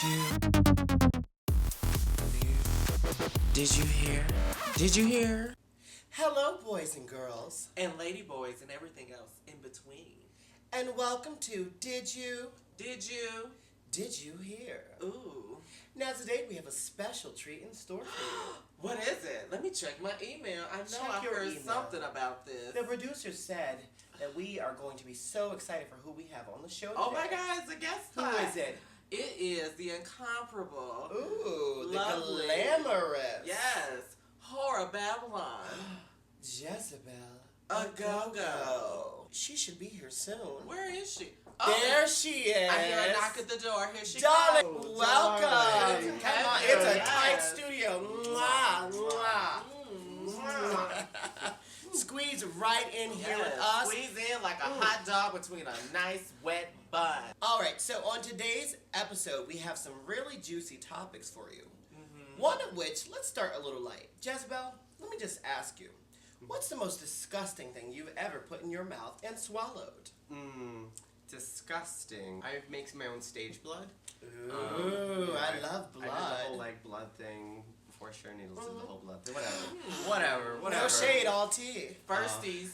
Did you hear? Did you hear? Hello, boys and girls, And lady boys and everything else in between. and welcome to Did You Hear? Ooh. Now today we have a special treat in store for you. What is it? Let me check my email. I know Check I your heard email. something about this. The producer said that we are going to be so excited for who we have on the show today. Oh my God, it's a guest Who spot. is it? It is the incomparable. Ooh, the Lovely. glamorous. Yes. Horror Babylon. Jezebel A GoGo. She should be here soon. Where is she? There she is. I hear a knock at the door. Here she Darling, comes. welcome. Darling. Come on, Heather, it's a yes. tight studio. Mwah, mwah. Squeeze right in here with us. Squeeze in like a hot dog between a nice wet bun. All right, so on today's episode, we have some really juicy topics for you. One of which, let's start a little light. Jezebel, let me just ask you, what's the most disgusting thing you've ever put in your mouth and swallowed? Disgusting. I make my own stage blood. Ooh, I love blood. I did the whole blood thing before Sharon Needles did the whole blood thing. Whatever. No shade, all tea. Firsties.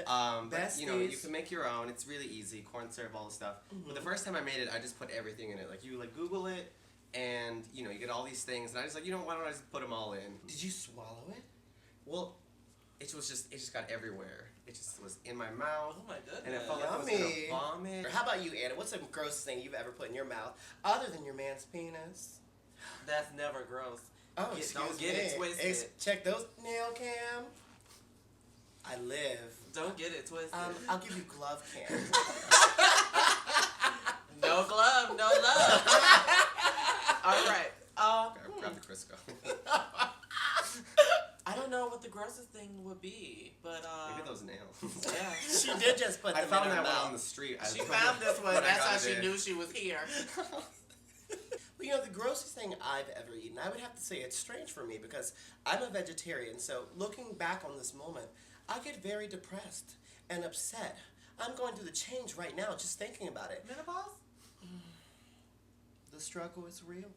But you Besties. can make your own. It's really easy. Corn syrup, all the stuff. But the first time I made it, I just put everything in it. Like you Google it, and you get all these things, and I just why don't I just put them all in? Did you swallow it? Well, it just got everywhere. It just was in my mouth. Oh my goodness. And it felt like I was gonna vomit. How about you, Anna? What's the grossest thing you've ever put in your mouth other than your man's penis? That's never gross. Oh, Don't get it twisted. Check those nail cam. I live. Don't get it twisted. I'll give you glove cam. No glove, no love. All right. Grab the Crisco. I don't know what the grossest thing would be, but Maybe those nails. yeah. She did just put I them found in her that one mouth. on the street. She found this one. But I That's got how it she in. knew she was here. Well, the grossest thing I've ever eaten, I would have to say it's strange for me because I'm a vegetarian. So looking back on this moment, I get very depressed and upset. I'm going through the change right now just thinking about it. Menopause? The struggle is real.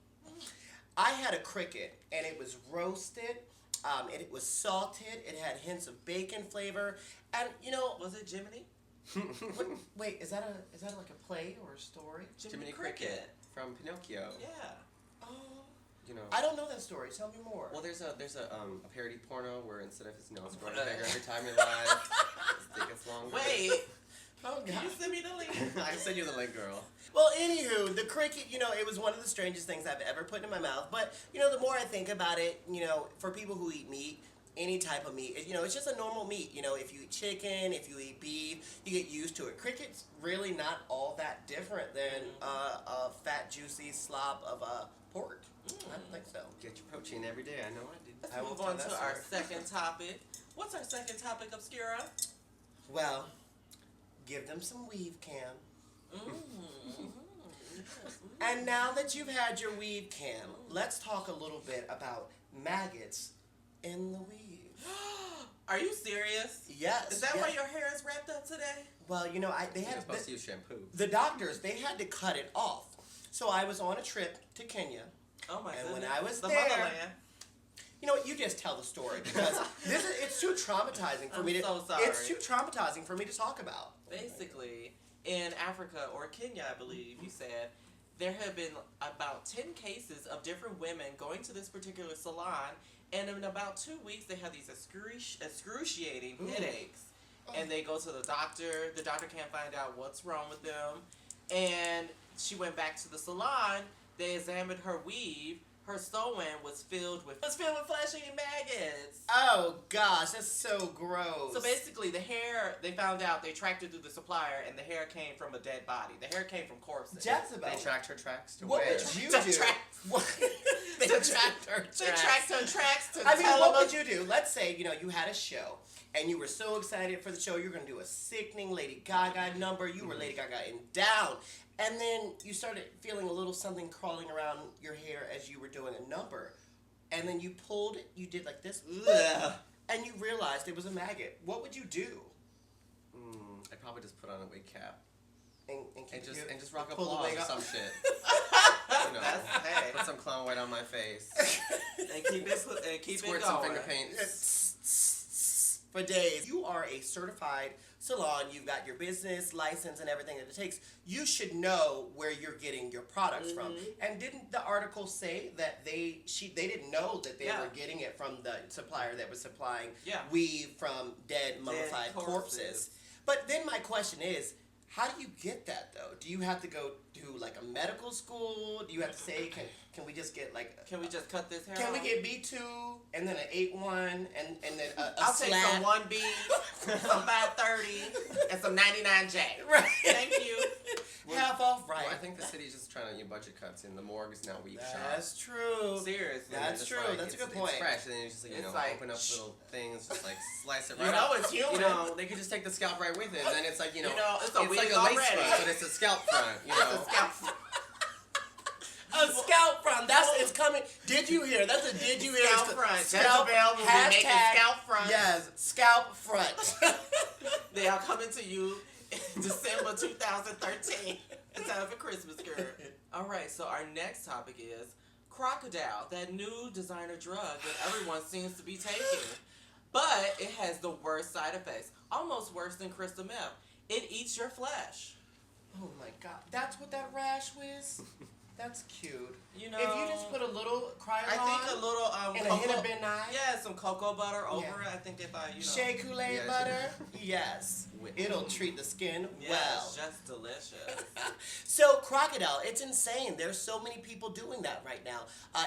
I had a cricket, and it was roasted, and it was salted, it had hints of bacon flavor, and Was it Jiminy? wait, is that like a play or a story? Jiminy Cricket from Pinocchio. Yeah. Oh, You know. I don't know that story. Tell me more. Well, there's a parody porno where instead of his nose growing bigger every time he lies, his dick gets longer. Wait. Oh Can God. you send me the link? I sent you the link, girl. Well, anywho, the cricket, it was one of the strangest things I've ever put in my mouth. But, the more I think about it, for people who eat meat, any type of meat, it's just a normal meat. If you eat chicken, if you eat beef, you get used to it. Cricket's really not all that different than a fat, juicy slop of pork. I don't think so. Get your protein every day. I know I did. Let's I will move tell on that to our story. second topic. What's our second topic, Obscura? Well, give them some weave cam. And now that you've had your weave cam, let's talk a little bit about maggots in the weave. Are you serious? Yes. Is that yes. why your hair is wrapped up today? Well, they You're had supposed to use shampoo. the doctors. They had to cut it off. So I was on a trip to Kenya. Oh my And goodness. when I was the there- motherland. You know what? You just tell the story because it's too traumatizing for I'm me to. so sorry. It's too traumatizing for me to talk about. Basically, in Africa or Kenya, I believe you said, there have been about 10 cases of different women going to this particular salon, and in about 2 weeks they have these excruciating headaches. And they go to the doctor can't find out what's wrong with them, and she went back to the salon, they examined her weave, her sewing was filled with flesh-eating maggots. Oh gosh, that's so gross. So basically, the hair, they found out, they tracked it through the supplier, and the hair came from a dead body. The hair came from corpses. Jezebel, They tracked her tracks to what where? would you To do? track- What? They tracked her They tracks. tracked her tracks to I mean, tell what them. would you do? Let's say, you had a show, and you were so excited for the show, you were going to do a sickening Lady Gaga number, you were Lady Gaga in down, and then you started feeling a little something crawling around your hair as you were doing a number, and then you pulled it, you did like this, Ugh. and you realized it was a maggot. What would you do? I'd probably just put on a wig cap And and just rock a pull the blonde wig or off. some shit. You know, That's hey. put some clown white on my face. And keep it Squirt going. some finger paint. For days. You are a certified salon. You've got your business license and everything that it takes. You should know where you're getting your products from. And didn't the article say that they didn't know that they were getting it from the supplier that was supplying weave from dead mummified corpses? But then my question is, how do you get that though? Do you have to go to like a medical school? Do you have to say, can we just get like? Can we just cut this hair? Can we off? get B2 and then an 8-1 and then a I'll slat? take some 1B, some 530, and some 99J. Right. Thank you. Half off, right? Well, I think the city's just trying to get budget cuts, and the morgue is now weave shop. That's true. Seriously. That's true. That's a good point. It's fresh, and then you just like, It's like, open up little things, just like slice it You right know up. it's human. You know, they could just take the scalp right with it, and then it's like it's a wig like a lace already. front, but it's a scalp front. You know, It's a scalp. A scalp front. It's coming. Did you hear? That's a did you hear? Scalp front. Scalp, Jezebel will be making hashtag, scalp front. Yes, scalp front. They are coming to you in December 2013. It's time for Christmas, girl. All right, so our next topic is Krokodil, that new designer drug that everyone seems to be taking. But it has the worst side effects, almost worse than crystal meth. It eats your flesh. Oh my God, that's what that rash was. That's cute. You know, if you just put a little Krylon I think a little and a hint of benign. Yeah, some cocoa butter over it. I think they thought, Shea Kool-Aid Yeah, butter. Yes, it'll treat the skin well. it's just delicious. So Krokodil, it's insane. There's so many people doing that right now.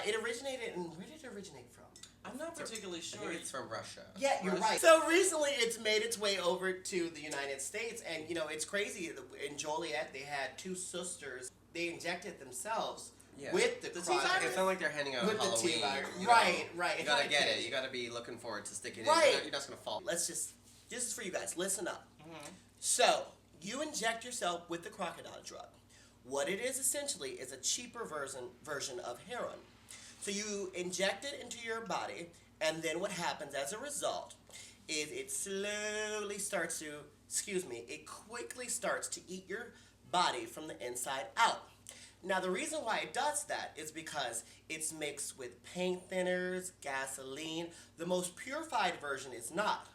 It originated, and where did it originate from? I'm not particularly I sure. think it's from Russia. Yeah, you're right. So recently, it's made its way over to the United States, and it's crazy. In Joliet, they had two sisters. They injected themselves with the Krokodil. It's not like they're handing out With the Halloween. T-virus. You know, Right. You It's gotta not get candy. it. You gotta be looking forward to sticking it Right. in. You're not just gonna fall. Let's just. This is for you guys. Listen up. So you inject yourself with the Krokodil drug. What it is essentially is a cheaper version of heroin. So you inject it into your body, and then what happens as a result is it slowly starts to, it quickly starts to eat your body from the inside out. Now the reason why it does that is because it's mixed with paint thinners, gasoline. The most purified version is not,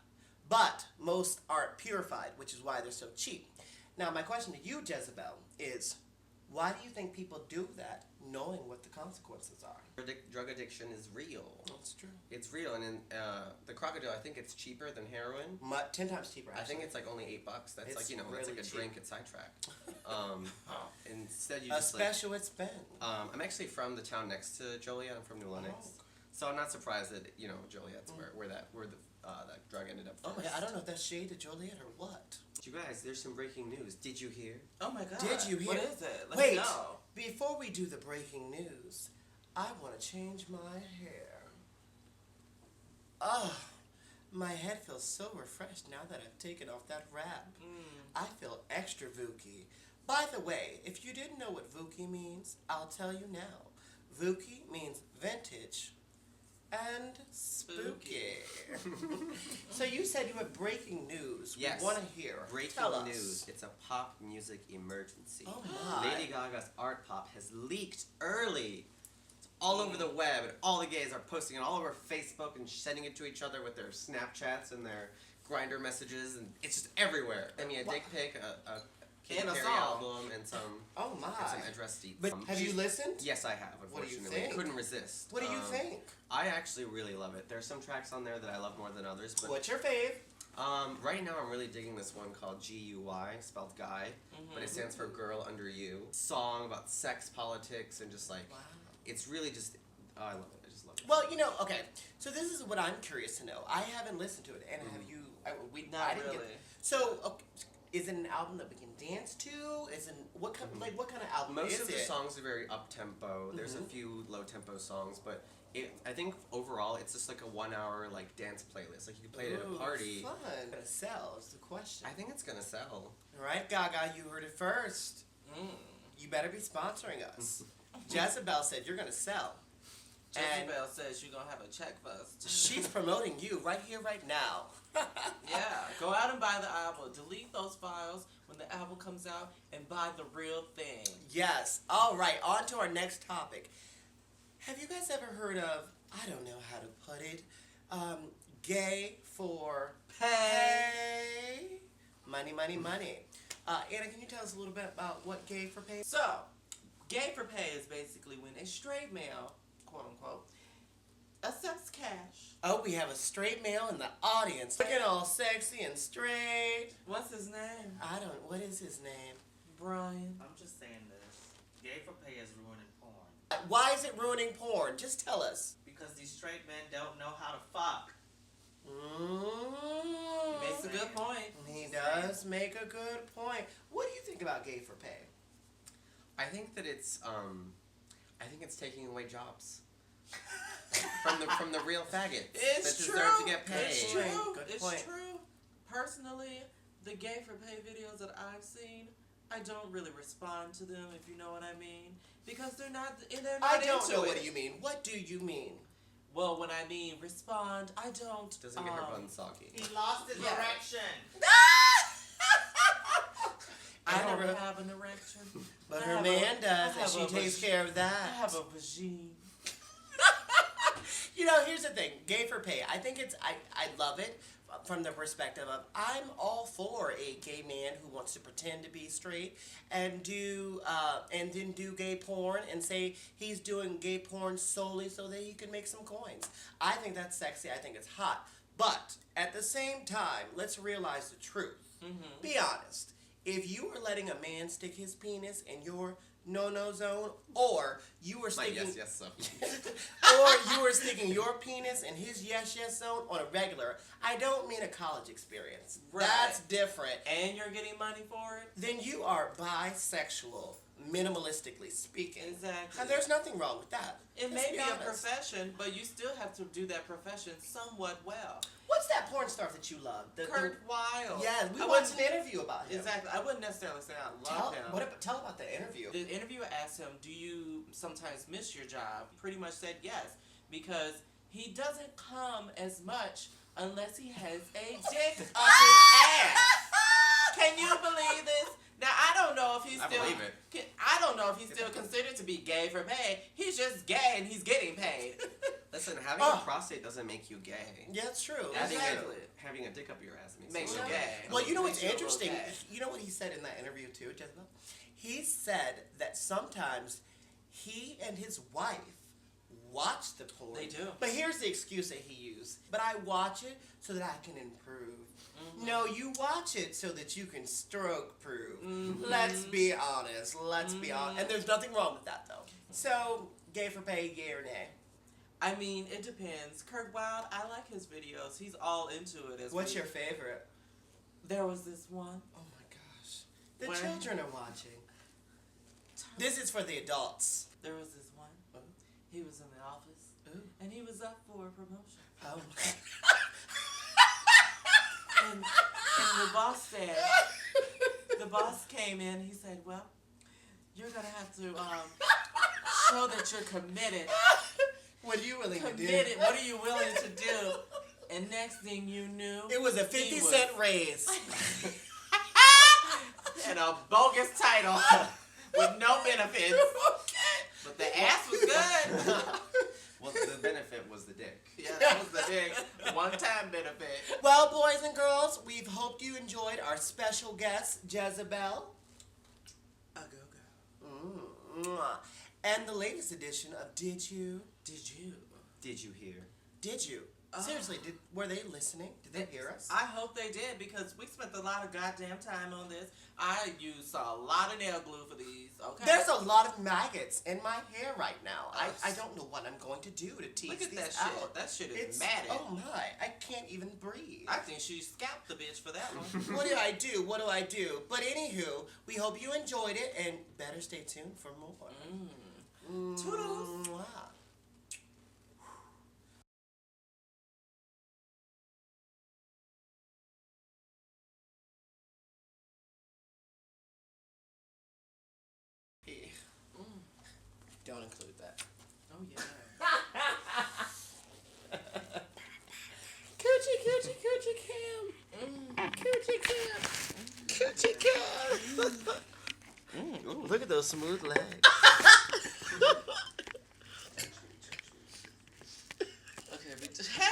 but most aren't purified, which is why they're so cheap. Now my question to you, Jezebel, is why do you think people do that knowing what the consequences are? Drug addiction is real. That's true. It's real, and in the Krokodil, I think it's cheaper than heroin. 10 times cheaper, actually. I think it's like only $8. That's It's like, it's really like a cheap. drink at Sidetrack. Instead, you a just like. special expense. I'm actually from the town next to Joliet. I'm from New Lenox, so I'm not surprised that Joliet's where that drug ended up. Oh First. my God, I don't know if that's shade to Joliet or what. You guys, there's some breaking news. Did you hear? Oh my God. Did you hear? What is it? Let Wait, me know. before we do the breaking news, I want to change my hair. Oh, my head feels so refreshed now that I've taken off that wrap. I feel extra Vuki. By the way, if you didn't know what Vuki means, I'll tell you now. Vuki means vintage and spooky. So you said you have breaking news. Yes. We want to hear. Breaking Tell us. news. It's a pop music emergency. Oh my. Lady Gaga's ARTPOP has leaked early. It's all over the web, and all the gays are posting it all over Facebook and sending it to each other with their Snapchats and their Grindr messages, and it's just everywhere. I mean, a dick pic, a Katy And a Perry song. album, and some Oh my. and some address deep. But have you listened? Yes, I have. What do you Unfortunately, think? couldn't resist. What do you think? I actually really love it. There's some tracks on there that I love more than others, but What's your fave? right now I'm really digging this one called GUY, spelled guy, but it stands for Girl Under You. Song about sex, politics, and just like it's really just I love it. I just love it. Well, okay. So this is what I'm curious to know. I haven't listened to it, and have you? I didn't really. So, okay, is it an album that we can dance to? Is it what kind of album Most is of the it? songs are very up tempo. There's a few low tempo songs, but I think overall it's just like a 1 hour like dance playlist. Like you can play it at a party. Fun. Gonna sell is the question. I think it's gonna sell. All right, Gaga, you heard it first. You better be sponsoring us. Jezebel said you're gonna sell. Jezebel says you're going to have a check for us. She's promoting you right here, right now. Yeah. Go out and buy the album. Delete those files. when the album comes out and buy the real thing. Yes. All right, on to our next topic. Have you guys ever heard of, I don't know how to put it, gay for pay? Money, money, money. Anna, can you tell us a little bit about what gay for pay is? So, gay for pay is basically when a straight male, quote unquote, accepts cash. Oh, we have a straight male in the audience. Looking all sexy and straight. What's his name? What is his name? Brian. I'm just saying this. Gay for pay is ruining porn. Why is it ruining porn? Just tell us. Because these straight men don't know how to fuck. He makes a good point. He does make a good point. What do you think about gay for pay? I think that it's taking away jobs from the real faggots that deserve to get paid. It's true. Good It's point. true. Personally, the gay for pay videos that I've seen, I don't really respond to them, if you know what I mean, because they're not I don't into know it. what you mean. What do you mean? Well, when I mean respond, I don't. Doesn't get her bun soggy. He lost his Yeah. erection. I don't never- have an erection. But I her have man a- does, I and have she a takes vag- care of that. I have a vagine. You know, here's the thing. Gay for pay. I think I love it from the perspective of I'm all for a gay man who wants to pretend to be straight and then do gay porn and say he's doing gay porn solely so that he can make some coins. I think that's sexy. I think it's hot. But at the same time, let's realize the truth. Mm-hmm. Be honest. If you are letting a man stick his penis in your no-no zone, or you were My sticking yes, so. or you were sticking your penis in his yes zone on a regular, I don't mean a college experience. Right. That's different. And you're getting money for it? Then you are bisexual, minimalistically speaking. Exactly. And there's nothing wrong with that. It Let's may be a honest. profession, but you still have to do that profession somewhat well. What's that porn star that you love? Kurt Wilde. Yeah, we I watched wouldn't- an interview about him. Exactly. I wouldn't necessarily say I love him. Tell about the interview. The interviewer asked him, "Do you sometimes miss your job?" He pretty much said yes, because he doesn't come as much unless he has a dick up his ass. Can you believe this? Now I don't know if he's I still. believe it. I don't know if he's still considered to be gay for pay. He's just gay and he's getting paid. Listen, having a prostate doesn't make you gay. Yeah, it's true. Exactly. Having a dick up your ass Makes you you gay. Well, you know what's Makes you a little interesting? gay. You know what he said in that interview too, Jezebel? He said that sometimes he and his wife watch the porn. They do. But here's the excuse that he used. But I watch it so that I can improve. Mm-hmm. No, you watch it so that you can stroke prove. Mhm. Let's be honest. Let's be honest. And there's nothing wrong with that though. So, gay for pay, yay or nay? I mean, it depends. Kurt Wilde, I like his videos. He's all into it. What's your favorite? There was this one. Oh my gosh. The Where- children are watching. This is for the adults. There was this one. He was in the office, Ooh. and he was up for a promotion. Oh. And the boss said, the boss came in. He said, "Well, you're gonna have to show that you're committed. What are you willing to do? Committed. What are you willing to do?" And next thing you knew, It was a he 50-cent raise. and a bogus title with no benefits. But the ass was good. Well, the benefit was the dick. Yeah, that was the big one-time benefit. Well, boys and girls, we've hoped you enjoyed our special guest, Jezebel A GoGo. Mwah. And the latest edition of Did You? Did you? Did you hear? Did You? Seriously, were they listening? Did they hear us? I hope they did, because we spent a lot of goddamn time on this. I used a lot of nail glue for these, okay? There's a lot of maggots in my hair right now. Oh, I don't know what I'm going to do to tease Look at these that out. shit. That shit is It's, matted. oh my, I can't even breathe. I think she scalped the bitch for that one. What did I do? What do I do? But anywho, we hope you enjoyed it, and better stay tuned for more. Toodles. Mwah. Don't include that. Oh, yeah. Coochie, coochie, coochie, Cam. Coochie, Cam. Coochie cat. Look at those smooth legs. Okay, we just had